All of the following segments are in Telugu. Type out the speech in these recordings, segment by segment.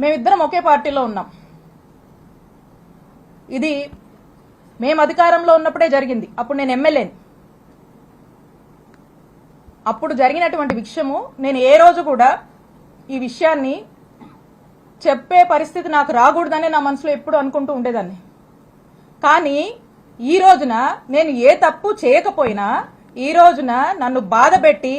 మేమిద్దరం ఒకే పార్టీలో ఉన్నాం. ఇది మేము అధికారంలో ఉన్నప్పుడే జరిగింది. అప్పుడు నేను ఎమ్మెల్యేని. అప్పుడు జరిగినటువంటి విషయము నేను ఏ రోజు కూడా ఈ విషయాన్ని చెప్పే పరిస్థితి నాకు రాకూడదని నా మనసులో ఎప్పుడు అనుకుంటూ ఉండేదాన్ని. కానీ ఈ రోజున నేను ఏ తప్పు చేయకపోయినా ఈ రోజున నన్ను బాధ పెట్టి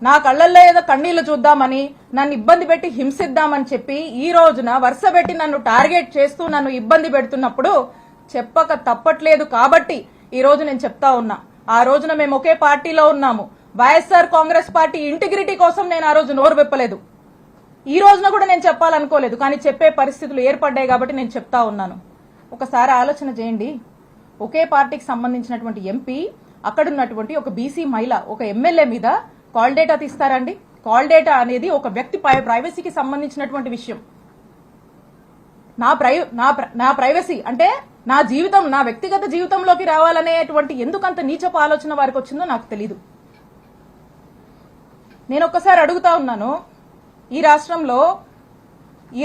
నా కళ్ళల్లో ఏదో కన్నీళ్లు చూద్దామని నన్ను ఇబ్బంది పెట్టి హింసిద్దామని చెప్పి ఈ రోజున వరుస పెట్టి నన్ను టార్గెట్ చేస్తూ నన్ను ఇబ్బంది పెడుతున్నప్పుడు చెప్పక తప్పట్లేదు. కాబట్టి ఈ రోజు నేను చెప్తా ఉన్నా, ఆ రోజున మేము ఒకే పార్టీలో ఉన్నాము. వైఎస్ఆర్ కాంగ్రెస్ పార్టీ ఇంటిగ్రిటీ కోసం నేను ఆ రోజు నోరు విప్పలేదు. ఈ రోజున కూడా నేను చెప్పాలనుకోలేదు, కానీ చెప్పే పరిస్థితులు ఏర్పడ్డాయి కాబట్టి నేను చెప్తా ఉన్నాను. ఒకసారి ఆలోచన చేయండి. ఒకే పార్టీకి సంబంధించినటువంటి ఎంపీ అక్కడున్నటువంటి ఒక బీసీ మహిళ ఒక ఎమ్మెల్యే మీద కాల్ డేటా తీస్తారండి? కాల్ డేటా అనేది ఒక వ్యక్తి ప్రైవసీకి సంబంధించినటువంటి విషయం. నా ప్రైవసీ అంటే నా జీవితం, నా వ్యక్తిగత జీవితంలోకి రావాలనేటువంటి ఎందుకంత నీచపు ఆలోచన వారికి వచ్చిందో నాకు తెలీదు. నేను ఒక్కసారి అడుగుతా ఉన్నాను, ఈ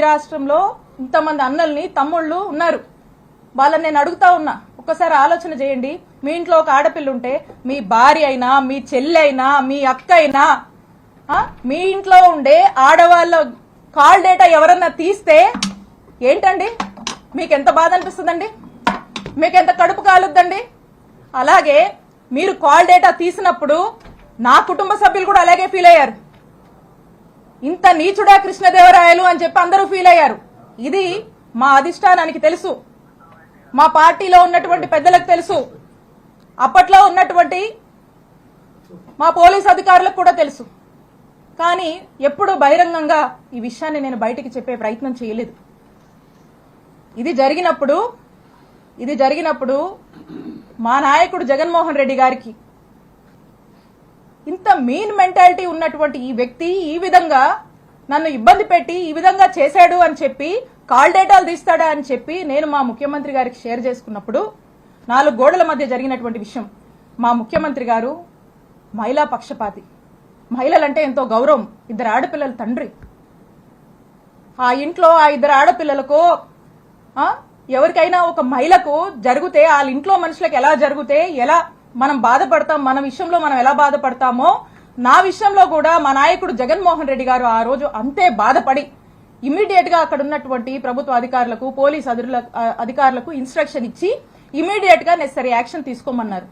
రాష్ట్రంలో ఇంతమంది అన్నల్ని తమ్ముళ్ళు ఉన్నారు, వాళ్ళని నేను అడుగుతా ఉన్నా, ఒక్కసారి ఆలోచన చేయండి. మీ ఇంట్లో ఒక ఆడపిల్ల ఉంటే మీ భార్య అయినా మీ చెల్లి అయినా మీ అక్క అయినా మీ ఇంట్లో ఉండే ఆడవాళ్ళ కాల్ డేటా ఎవరన్నా తీస్తే ఏంటండి మీకెంత బాధ అనిపిస్తుందండి? మీకెంత కడుపు కాలుద్దండి? అలాగే మీరు కాల్ డేటా తీసినప్పుడు నా కుటుంబ సభ్యులు కూడా అలాగే ఫీల్ అయ్యారు. ఇంత నీచుడా కృష్ణదేవరాయలు అని చెప్పి అందరూ ఫీల్ అయ్యారు. ఇది మా అధిష్టానానికి తెలుసు, మా పార్టీలో ఉన్నటువంటి పెద్దలకు తెలుసు, అప్పట్లో ఉన్నటువంటి మా పోలీస్ అధికారులకు కూడా తెలుసు. కానీ ఎప్పుడు బహిరంగంగా ఈ విషయాన్ని నేను బయటికి చెప్పే ప్రయత్నం చేయలేదు. ఇది జరిగినప్పుడు మా నాయకుడు జగన్మోహన్ రెడ్డి గారికి ఇంత మీన్ మెంటాలిటీ ఉన్నటువంటి ఈ వ్యక్తి ఈ విధంగా నన్ను ఇబ్బంది పెట్టి ఈ విధంగా చేశాడు అని చెప్పి కాల్ డేటాలు తీస్తాడా అని చెప్పి నేను మా ముఖ్యమంత్రి గారికి షేర్ చేసుకున్నప్పుడు 4 గోడల మధ్య జరిగినటువంటి విషయం. మా ముఖ్యమంత్రి గారు మహిళా పక్షపాతి, మహిళలంటే ఎంతో గౌరవం, 2 ఆడపిల్లల తండ్రి. ఆ ఇంట్లో ఆ 2 ఆడపిల్లలకు ఎవరికైనా ఒక మహిళకు జరిగితే వాళ్ళ ఇంట్లో మనుషులకు ఎలా జరిగితే ఎలా మనం బాధపడతాం, మన విషయంలో మనం ఎలా బాధపడతామో నా విషయంలో కూడా మా నాయకుడు జగన్మోహన్ రెడ్డి గారు ఆ రోజు అంతే బాధపడి ఇమీడియట్ గా అక్కడ ఉన్నటువంటి ప్రభుత్వ అధికారులకు పోలీస్ అధికారులకు ఇన్స్ట్రక్షన్ ఇచ్చి ఇమీడియట్ గా నెసరీ యాక్షన్ తీసుకోమన్నారు.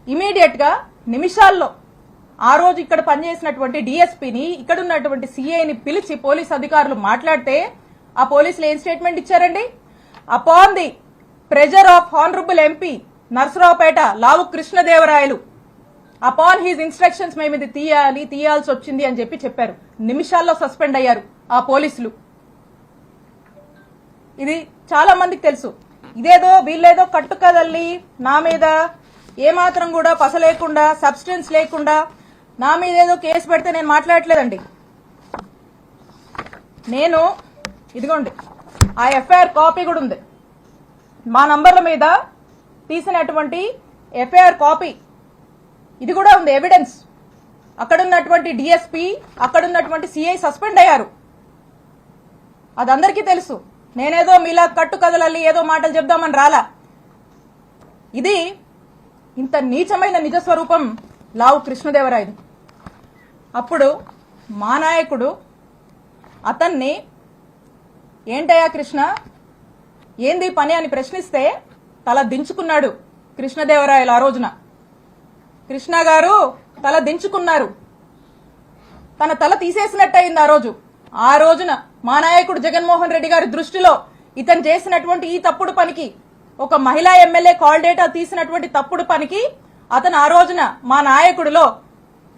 ఇమీడియట్ గా నిమిషాల్లో ఆ రోజు ఇక్కడ పనిచేసినటువంటి డిఎస్పీని ఇక్కడ ఉన్నటువంటి సిఐని పిలిచి పోలీస్ అధికారులు మాట్లాడితే ఆ పోలీసులు ఏం స్టేట్మెంట్ ఇచ్చారండి? Upon the pressure of honourable MP Narasaraopet Lavu Krishnadevarayalu upon his instructions మేము ఇది తీయాల్సి వచ్చింది అని చెప్పారు. నిమిషాల్లో సస్పెండ్ అయ్యారు ఆ పోలీసులు. ఇది చాలా మందికి తెలుసు. ఇదేదో వీళ్ళేదో కట్టుకదల్లి నా మీద ఏమాత్రం కూడా పస లేకుండా సబ్స్టెన్స్ లేకుండా నా మీద ఏదో కేసు పెడితే నేను మాట్లాడట్లేదండి. నేను ఇదిగోండి ఆ ఎఫ్ఐఆర్ కాపీ కూడా ఉంది. మా నంబర్ల మీద తీసినటువంటి ఎఫ్ఐఆర్ కాపీ ఇది కూడా ఉంది, ఎవిడెన్స్. అక్కడున్నటువంటి డిఎస్పీ అక్కడున్నటువంటి సిఐ సస్పెండ్ అయ్యారు. అది అందరికీ తెలుసు. నేనేదో మీలా కట్టు కదలల్లి ఏదో మాటలు చెప్దామని రాలా. ఇది ఇంత నీచమైన నిజస్వరూపం లావు కృష్ణదేవరాయలు. అప్పుడు మా నాయకుడు అతన్ని ఏంటయ్యా కృష్ణ ఏంది పని అని ప్రశ్నిస్తే తల దించుకున్నాడు కృష్ణదేవరాయలు. ఆ రోజున కృష్ణ గారు తల దించుకున్నారు. తన తల తీసేసినట్టయింది ఆ రోజున మా నాయకుడు జగన్మోహన్ రెడ్డి గారి దృష్టిలో ఇతను చేసినటువంటి ఈ తప్పుడు పనికి, ఒక మహిళా ఎమ్మెల్యే కాల్ డేటా తీసినటువంటి తప్పుడు పనికి అతను ఆ రోజున మా నాయకుడిలో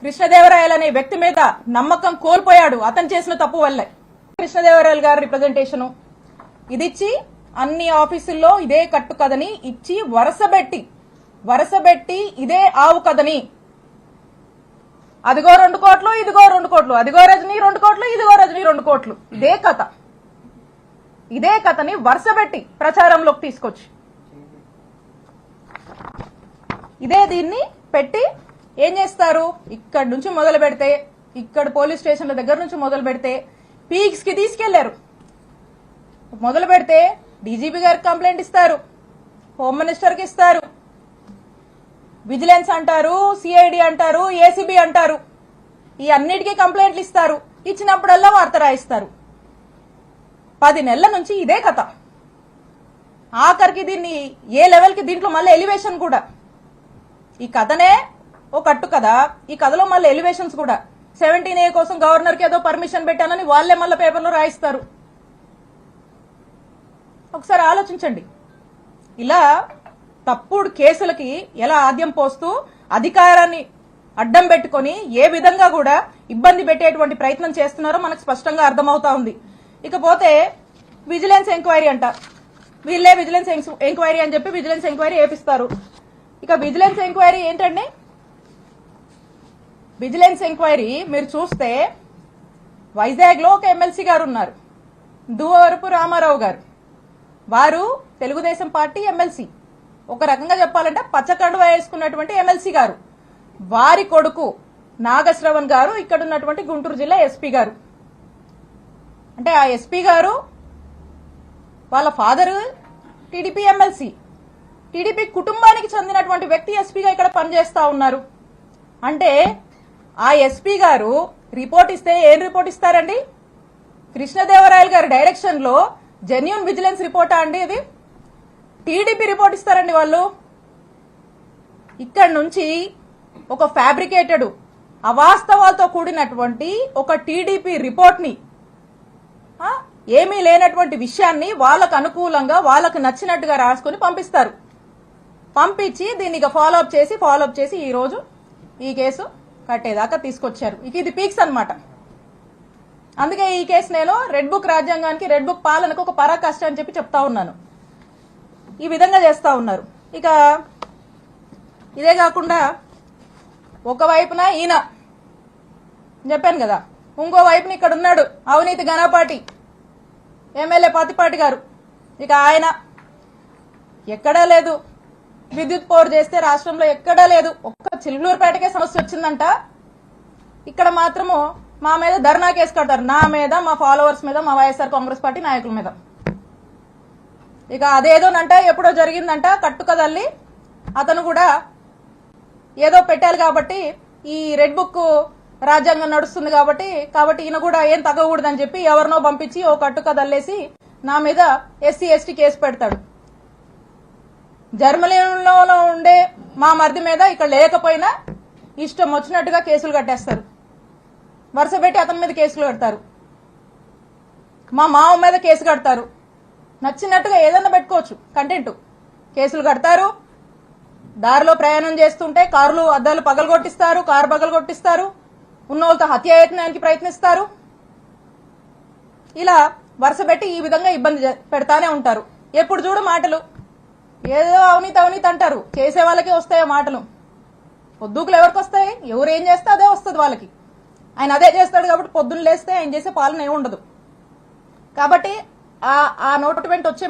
కృష్ణదేవరాయలు అనే వ్యక్తి మీద నమ్మకం కోల్పోయాడు అతను చేసిన తప్పు వల్లే. కృష్ణదేవరాయలు గారి రిప్రజెంటేషను ఇదిచ్చి అన్ని ఆఫీసుల్లో ఇదే కట్టు కథని ఇచ్చి వరసబెట్టి ఇదే ఆవు కథని, అదిగో 2 కోట్లు ఇదిగో 2 కోట్లు, అదిగో రజనీ 2 కోట్లు ఇదిగో రజనీ 2 కోట్లు, ఇదే కథని వరుసబెట్టి ప్రచారంలోకి తీసుకొచ్చి దీన్ని పెట్టి ఏం చేస్తారు? ఇక్కడి నుంచి మొదలు పెడితే, ఇక్కడ పోలీస్ స్టేషన్ల దగ్గర నుంచి మొదలు పెడితే పీక్స్కి తీసుకెళ్లారు. మొదలు పెడితే డీజీపీ గారికి కంప్లైంట్ ఇస్తారు, హోమ్ మినిస్టర్కి ఇస్తారు, విజిలెన్స్ అంటారు, సిఐడి అంటారు, ఏసీబీ అంటారు, ఈ అన్నిటికీ కంప్లైంట్లు ఇస్తారు. ఇచ్చినప్పుడల్లా వార్త రాయిస్తారు. 10 నెలల నుంచి ఇదే కథ. ఆఖరికి దీన్ని ఏ లెవెల్కి దీంట్లో మళ్ళీ ఎలివేషన్ కూడా. ఈ కథనే ఓ కట్టు కదా, ఈ కథలో మళ్ళీ ఎలివేషన్స్ కూడా. 17A కోసం గవర్నర్కి ఏదో పర్మిషన్ పెట్టానని వాళ్లే మళ్ళీ పేపర్లో రాయిస్తారు. ఒకసారి ఆలోచించండి. ఇలా తప్పుడు కేసులకి ఎలా ఆద్యం పోస్తూ అధికారాన్ని అడ్డం పెట్టుకొని ఏ విధంగా కూడా ఇబ్బంది పెట్టేటువంటి ప్రయత్నం చేస్తున్నారో మనకు స్పష్టంగా అర్థమవుతా ఉంది. ఇకపోతే విజిలెన్స్ ఎంక్వైరీ అంట, వీళ్ళే విజిలెన్స్ ఎంక్వైరీ అని చెప్పి విజిలెన్స్ ఎంక్వైరీ వేపిస్తారు. ఇక విజిలెన్స్ ఎంక్వైరీ ఏంటండి? విజిలెన్స్ ఎంక్వైరీ మీరు చూస్తే వైజాగ్ లో ఒక ఎమ్మెల్సీ గారు ఉన్నారు, దువ్వవరపు రామారావు గారు. వారు తెలుగుదేశం పార్టీ ఎమ్మెల్సీ, ఒక రకంగా చెప్పాలంటే పచ్చకండువా వేసుకున్నటువంటి ఎమ్మెల్సీ గారు. వారి కొడుకు నాగశ్రవణ్ గారు ఇక్కడ ఉన్నటువంటి గుంటూరు జిల్లా ఎస్పీ గారు. అంటే ఆ ఎస్పీ గారు వాళ్ళ ఫాదర్ టీడీపీ ఎమ్మెల్సీ, టీడీపీ కుటుంబానికి చెందినటువంటి వ్యక్తి ఎస్పీగా ఇక్కడ పనిచేస్తా ఉన్నారు. అంటే ఆ ఎస్పీ గారు రిపోర్ట్ ఇస్తే ఏం రిపోర్ట్ ఇస్తారండి? కృష్ణదేవరాయలు గారి డైరెక్షన్ లో జెన్యూన్ విజిలెన్స్ రిపోర్టా అండి ఇది? టీడీపీ రిపోర్ట్ ఇస్తారండి వాళ్ళు. ఇక్కడ నుంచి ఒక ఫ్యాబ్రికేటెడ్ అవాస్తవాలతో కూడినటువంటి ఒక టీడీపీ రిపోర్ట్ ని, ఏమీ లేనటువంటి విషయాన్ని వాళ్ళకు అనుకూలంగా వాళ్ళకు నచ్చినట్టుగా రాసుకుని పంపిస్తారు. పంపించి దీన్ని ఫాలో అప్ చేసి ఈ రోజు ఈ కేసు కట్టేదాకా తీసుకొచ్చారు. ఇక ఇది పీక్స్ అన్నమాట. అందుకే ఈ కేసు నేను రెడ్ బుక్ రాజ్యాంగానికి, రెడ్ బుక్ పాలనకు ఒక పరాకాష్ట అని చెప్పి చెప్తా ఉన్నాను. ఈ విధంగా చేస్తా ఉన్నారు. ఇక ఇదే కాకుండా ఒకవైపున ఈయన చెప్పాను కదా, ఇంకో వైపున ఇక్కడ ఉన్నాడు అవినీతి ఘనపాటి ఎమ్మెల్యే పతిపాటి గారు. ఇక ఆయన ఎక్కడా లేదు, విద్యుత్ పవర్ చేస్తే రాష్ట్రంలో ఎక్కడా లేదు. ఒక్క చిలుకూరుపేటకే సమస్య వచ్చిందంట. ఇక్కడ మాత్రము మా మీద ధర్నా కేసు కడతారు, నా మీద, మా ఫాలోవర్స్ మీద, మా వైఎస్ఆర్ కాంగ్రెస్ పార్టీ నాయకుల మీద. ఇక అదేదోనంట ఎప్పుడో జరిగిందంట, కట్టుకదల్లి అతను కూడా ఏదో పెట్టాలి కాబట్టి ఈ రెడ్ బుక్ రాజ్యాంగం నడుస్తుంది కాబట్టి ఈయన కూడా ఏం తగ్గకూడదని చెప్పి ఎవరినో పంపించి ఓ కట్టుకదల్లేసి నా మీద ఎస్సీ ఎస్టీ కేసు పెడతాడు. జర్మనీలో ఉండే మా మరిది మీద ఇక్కడ లేకపోయినా ఇష్టం వచ్చినట్టుగా కేసులు కట్టేస్తారు. వరుస పెట్టి అతని మీద కేసులు కడతారు, మా మామ మీద కేసు కడతారు. నచ్చినట్టుగా ఏదన్నా పెట్టుకోవచ్చు కంటెంట్. కేసులు కడతారు, దారిలో ప్రయాణం చేస్తుంటే కార్లు అద్దాలు పగలగొట్టిస్తారు, కారు పగలగొట్టిస్తారు, ఉన్నోళ్ళతో హత్యాయత్నానికి ప్రయత్నిస్తారు. ఇలా వరుస పెట్టి ఈ విధంగా ఇబ్బంది పెడతానే ఉంటారు. ఎప్పుడు చూడు మాటలు, ఏదో అవినీతి అంటారు. చేసే వాళ్ళకి వస్తాయో మాటలు, పొద్దుకులు ఎవరికి వస్తాయి? ఎవరు ఏం చేస్తే అదే వస్తుంది వాళ్ళకి. ఆయన అదే చేస్తాడు కాబట్టి పొద్దున్న లేస్తే ఆయన చేసే పాలన ఏమి ఉండదు. కాబట్టి ఆ నోటు వెంట వచ్చే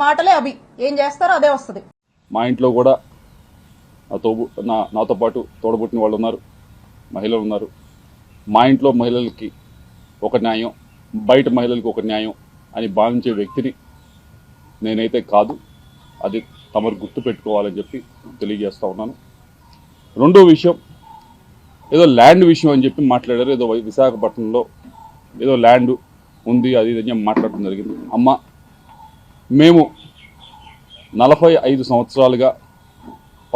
మాటలే అవి, ఏం చేస్తారో అదే వస్తుంది. మా ఇంట్లో కూడా నాతో పాటు తోడబుట్టిన వాళ్ళు ఉన్నారు, మహిళలు ఉన్నారు. మా ఇంట్లో మహిళలకి ఒక న్యాయం, బయట మహిళలకి ఒక న్యాయం అని భావించే వ్యక్తిని నేనైతే కాదు. అది తమరు గుర్తు పెట్టుకోవాలని చెప్పి తెలియజేస్తా ఉన్నాను. రెండో విషయం, ఏదో ల్యాండ్ విషయం అని చెప్పి మాట్లాడారు. ఏదో విశాఖపట్నంలో ఏదో ల్యాండ్ ఉంది అది ఇది అని మాట్లాడటం జరిగింది. అమ్మ, మేము 45 సంవత్సరాలుగా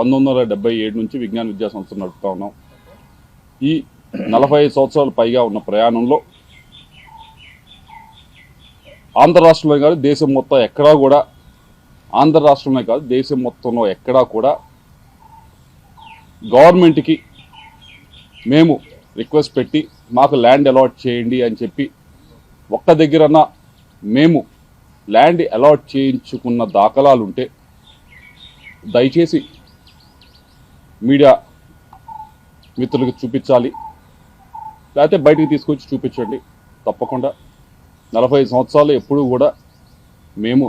1977 నుంచి విజ్ఞాన విద్యా సంస్థ నడుపుతా ఉన్నాం. ఈ 45 సంవత్సరాలు పైగా ఉన్న ప్రయాణంలో ఆంధ్ర రాష్ట్రంలో కాదు దేశం మొత్తం ఎక్కడా కూడా, ఆంధ్ర రాష్ట్రంలో కాదు దేశం మొత్తంలో ఎక్కడా కూడా గవర్నమెంట్కి మేము రిక్వెస్ట్ పెట్టి మాకు ల్యాండ్ అలాట్ చేయండి అని చెప్పి ఒక్క దగ్గరన్నా మేము ల్యాండ్ అలాట్ చేయించుకున్న దాఖలాలు ఉంటే దయచేసి మీడియా మిత్రులకు చూపించాలి, లేకపోతే బయటికి తీసుకొచ్చి చూపించండి. తప్పకుండా 45 సంవత్సరాలు ఎప్పుడూ కూడా మేము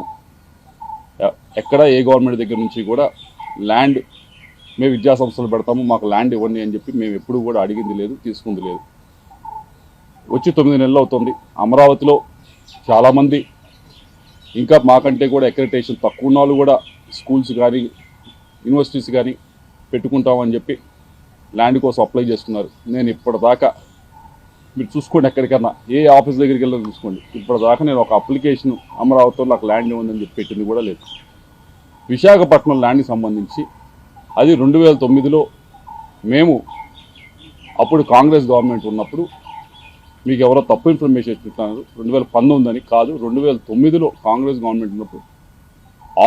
ఎక్కడ ఏ గవర్నమెంట్ దగ్గర నుంచి కూడా ల్యాండ్ మేము విద్యా సంస్థలు పెడతాము మాకు ల్యాండ్ ఇవ్వండి అని చెప్పి మేము ఎప్పుడూ కూడా అడిగింది లేదు, తీసుకుంది లేదు. వచ్చి 9 నెలలు అవుతుంది. అమరావతిలో చాలామంది ఇంకా మాకంటే కూడా అక్రెడిటేషన్ తక్కువ ఉన్న వాళ్ళు కూడా స్కూల్స్ కానీ యూనివర్సిటీస్ కానీ పెట్టుకుంటామని చెప్పి ల్యాండ్ కోసం అప్లై చేస్తున్నారు. నేను ఇప్పటిదాకా మీరు చూసుకోండి, ఎక్కడికన్నా ఏ ఆఫీస్ దగ్గరికి వెళ్ళి చూసుకోండి, ఇప్పటిదాకా నేను ఒక అప్లికేషన్ అమరావతిలో నాకు ల్యాండ్ ఉందని చెప్పి పెట్టింది కూడా లేదు. విశాఖపట్నం ల్యాండ్కి సంబంధించి అది 2009లో మేము అప్పుడు కాంగ్రెస్ గవర్నమెంట్ ఉన్నప్పుడు మీకు ఎవరో తప్పు ఇన్ఫర్మేషన్ ఇస్తున్నారు, 2019 అని కాదు, 2009లో కాంగ్రెస్ గవర్నమెంట్ ఉన్నప్పుడు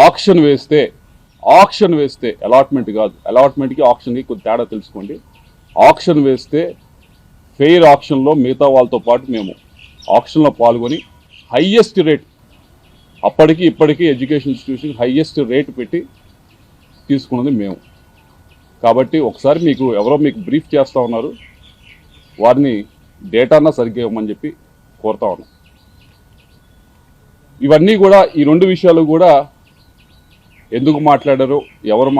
ఆక్షన్ వేస్తే అలాట్మెంట్ కాదు, అలాట్మెంట్కి ఆక్షన్కి కొద్ది తేడా తెలుసుకోండి. ఆక్షన్ వేస్తే ఫెయిర్ ఆక్షన్లో మిగతా వాళ్ళతో పాటు మేము ఆక్షన్లో పాల్గొని హయ్యెస్ట్ రేట్, అప్పటికి ఇప్పటికీ ఎడ్యుకేషన్ ఇన్స్టిట్యూషన్ హయ్యెస్ట్ రేట్ పెట్టి తీసుకున్నది మేము. కాబట్టి ఒకసారి ఎవరో మీకు బ్రీఫ్ చేస్తూ ఉన్నారు, వారిని డేటానా సరిగ్గా ఇవ్వమని చెప్పి కోరుతా ఉన్నాం. ఇవన్నీ కూడా ఈ 2 విషయాలు కూడా ఎందుకు మాట్లాడారో ఎవరు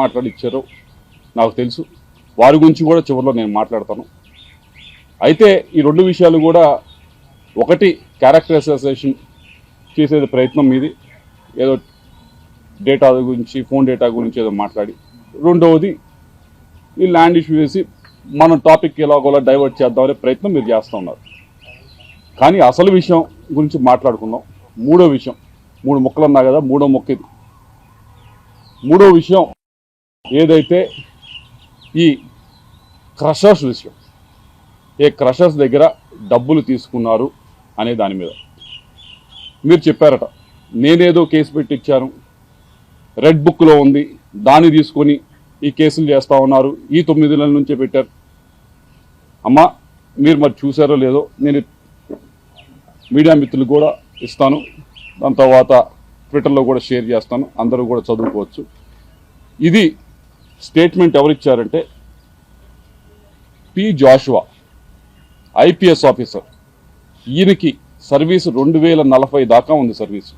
మాట్లాడిచ్చారో నాకు తెలుసు. వారి గురించి కూడా చివరిలో నేను మాట్లాడతాను. అయితే ఈ 2 విషయాలు కూడా, ఒకటి క్యారెక్టర్ అసోసియేషన్ చేసేది ప్రయత్నం మీది, ఏదో డేటా గురించి ఫోన్ డేటా గురించి ఏదో మాట్లాడి, రెండవది ఈ ల్యాండ్ ఇష్యూ చేసి మనం టాపిక్ ఎలాగోలా డైవర్ట్ చేద్దామనే ప్రయత్నం మీరు చేస్తూ ఉన్నారు. కానీ అసలు విషయం గురించి మాట్లాడుకుందాం. మూడో విషయం, 3 ముక్కలు ఉన్నా కదా, మూడో ముక్క ఇది. మూడో విషయం ఏదైతే ఈ క్రషర్స్ విషయం, ఏ క్రషర్స్ దగ్గర డబ్బులు తీసుకున్నారు అనే దాని మీద మీరు చెప్పారట, నేనేదో కేసు పెట్టించాను, రెడ్ బుక్లో ఉంది, దాన్ని తీసుకొని ఈ కేసులు చేస్తూ ఉన్నారు, ఈ 9 నెలల నుంచే పెట్టారు. అమ్మా మీరు మరి చూసారో లేదో, నేను మీడియా మిత్రులు కూడా ఇస్తాను, దాని తర్వాత ట్విట్టర్లో కూడా షేర్ చేస్తాను, అందరూ కూడా చదువుకోవచ్చు. ఇది స్టేట్మెంట్ ఎవరిచ్చారంటే పి జాషువా, ఐపీఎస్ ఆఫీసర్. ఈయనకి సర్వీసు 2040 దాకా ఉంది సర్వీసు.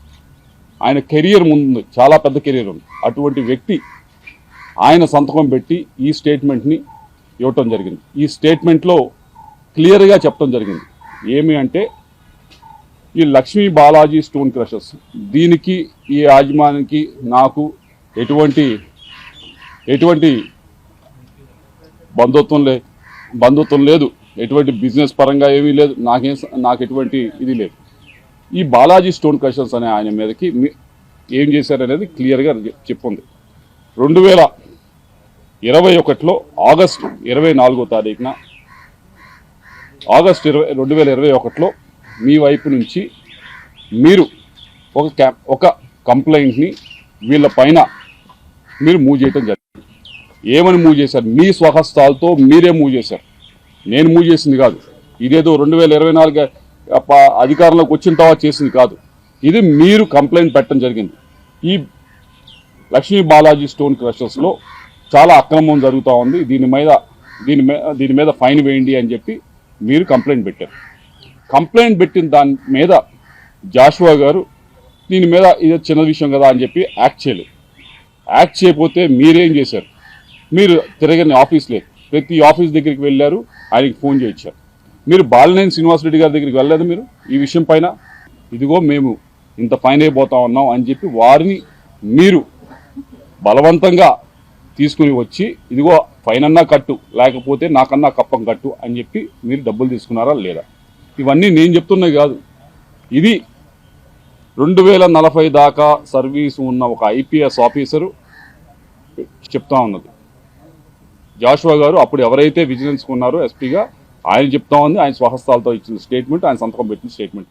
ఆయన కెరియర్ ముందు చాలా పెద్ద కెరియర్ ఉంది. అటువంటి వ్యక్తి ఆయన సంతకం పెట్టి ఈ స్టేట్మెంట్ని ఇవ్వటం జరిగింది. ఈ స్టేట్మెంట్లో క్లియర్గా చెప్పడం జరిగింది ఏమి అంటే, ఈ లక్ష్మీ బాలాజీ స్టోన్ క్రషర్స్, దీనికి ఈ యాజమానికి నాకు ఎటువంటి బంధుత్వం లేదు, ఎటువంటి బిజినెస్ పరంగా ఏమీ లేదు, నాకు ఎటువంటి ఇది లేదు. ఈ బాలాజీ స్టోన్ క్రషర్స్ అనే ఆయన మీదకి ఏం చేశారనేది క్లియర్గా చెప్పుంది. 2021లో ఆగస్టు 24వ తారీఖున 2021లో మీ వైపు నుంచి మీరు ఒక కంప్లైంట్ని వీళ్ళ పైన మీరు మూవ్ చేయటం జరిగింది. ఏమని మూవ్ చేశారు? మీ స్వహస్తాలతో మీరే మూవ్ చేశారు, నేను మూవ్ చేసింది కాదు. ఇదేదో 2024 అధికారంలోకి వచ్చిన తర్వాత చేసింది కాదు. ఇది మీరు కంప్లైంట్ పెట్టడం జరిగింది. ఈ లక్ష్మీ బాలాజీ స్టోన్ క్రషర్స్లో చాలా అక్రమం జరుగుతూ ఉంది, దీని మీద ఫైన్ వేయండి అని చెప్పి మీరు కంప్లైంట్ పెట్టారు. కంప్లైంట్ పెట్టిన దాని మీద జాషువా గారు దీని మీద ఇది చిన్న విషయం కదా అని చెప్పి యాక్ట్ చేయలేదు. యాక్ట్ చేయకపోతే మీరేం చేశారు? మీరు తిరగని ఆఫీస్ లేదు, ప్రతి ఆఫీస్ దగ్గరికి వెళ్ళారు, ఆయనకి ఫోన్ చేయించారు. మీరు బాలినేని శ్రీనివాసరెడ్డి గారి దగ్గరికి వెళ్ళలేదు మీరు ఈ విషయం పైన? ఇదిగో మేము ఇంత ఫైన్ అయిపోతా ఉన్నాం అని చెప్పి వారిని మీరు బలవంతంగా తీసుకుని వచ్చి, ఇదిగో ఫైన్ అన్నా కట్టు, లేకపోతే నాకన్నా కప్పం కట్టు అని చెప్పి మీరు డబ్బులు తీసుకున్నారా లేదా? ఇవన్నీ నేను చెప్తున్నది కాదు, ఇది 2040 దాకా సర్వీసు ఉన్న ఒక ఐపీఎస్ ఆఫీసరు చెప్తా ఉన్నది. జాషువా గారు అప్పుడు ఎవరైతే విజిలెన్స్ ఉన్నారో ఎస్పీగా, ఆయన చెప్తా ఉంది, ఆయన స్వహస్తాలతో ఇచ్చిన స్టేట్మెంట్, ఆయన సంతకం పెట్టిన స్టేట్మెంట్.